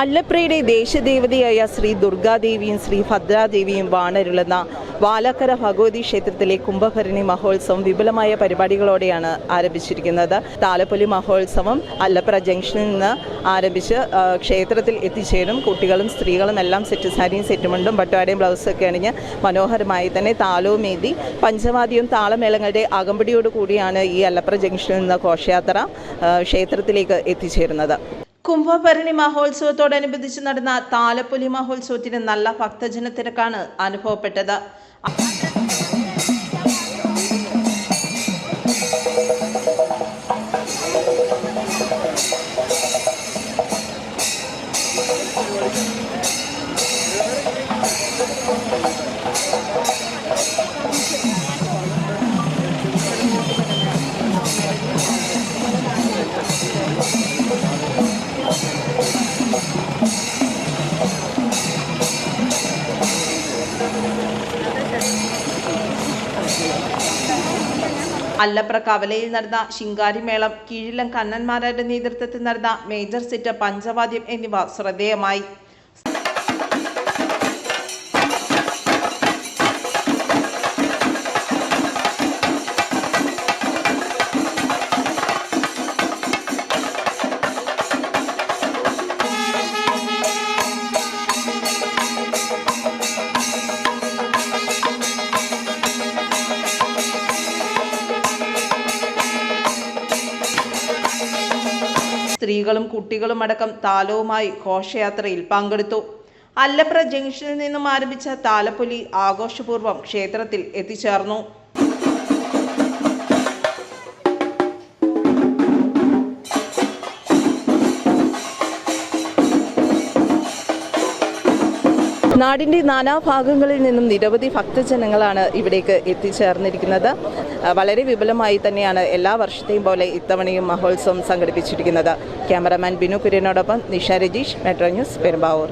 അല്ലപ്രയുടെ ദേശദേവതയായ ശ്രീ ദുർഗാദേവിയും ശ്രീ ഭദ്രാദേവിയും വാണരുളുന്ന വാലക്കര ഭഗവതി ക്ഷേത്രത്തിലെ കുംഭഭരണി മഹോത്സവം വിപുലമായ പരിപാടികളോടെയാണ് ആരംഭിച്ചിരിക്കുന്നത്. താലപ്പൊലി മഹോത്സവം അല്ലപ്ര ജംഗ്ഷനിൽ നിന്ന് ആരംഭിച്ച് ക്ഷേത്രത്തിൽ എത്തിച്ചേരും. കുട്ടികളും സ്ത്രീകളും എല്ലാം സെറ്റ് സാരിയും സെറ്റുമുണ്ടും പട്ടുപാടയും ബ്ലൗസൊക്കെ അണിഞ്ഞ് മനോഹരമായി തന്നെ താളവുമേന്തി പഞ്ചവാദ്യവും താളമേളങ്ങളുടെ അകമ്പടിയോടു കൂടിയാണ് ഈ അല്ലപ്ര ജംഗ്ഷനിൽ നിന്ന് ഘോഷയാത്ര ക്ഷേത്രത്തിലേക്ക് എത്തിച്ചേരുന്നത്. കുംഭഭരണി മഹോത്സവത്തോടനുബന്ധിച്ച് നടന്ന താലപ്പൊലി മഹോത്സവത്തിന് നല്ല ഭക്തജന തിരക്കാണ് അനുഭവപ്പെട്ടത്. അല്ലപ്ര കവലയിൽ നടന്ന ശിങ്കാരിമേളം, കീഴിലം കണ്ണന്മാരുടെ നേതൃത്വത്തിൽ നടന്ന മേജർ സെറ്റ്, പഞ്ചവാദ്യം എന്നിവ ശ്രദ്ധേയമായി. സ്ത്രീകളും കുട്ടികളും അടക്കം താലവുമായി ഘോഷയാത്രയിൽ പങ്കെടുത്തു. അല്ലപ്ര ജംഗ്ഷനിൽ നിന്നും ആരംഭിച്ച താലപ്പൊലി ആഘോഷപൂർവ്വം ക്ഷേത്രത്തിൽ എത്തിച്ചേർന്നു. നാടിൻ്റെ നാനാഭാഗങ്ങളിൽ നിന്നും നിരവധി ഭക്തജനങ്ങളാണ് ഇവിടേക്ക് എത്തിച്ചേർന്നിരിക്കുന്നത്. വളരെ വിപുലമായി തന്നെയാണ് എല്ലാ വർഷത്തെയും പോലെ ഇത്തവണയും മഹോത്സവം സംഘടിപ്പിച്ചിരിക്കുന്നത്. ക്യാമറാമാൻ ബിനു കുര്യനോടൊപ്പം നിഷ രജീഷ്, മെട്രോ ന്യൂസ്, പെരുമ്പാവൂർ.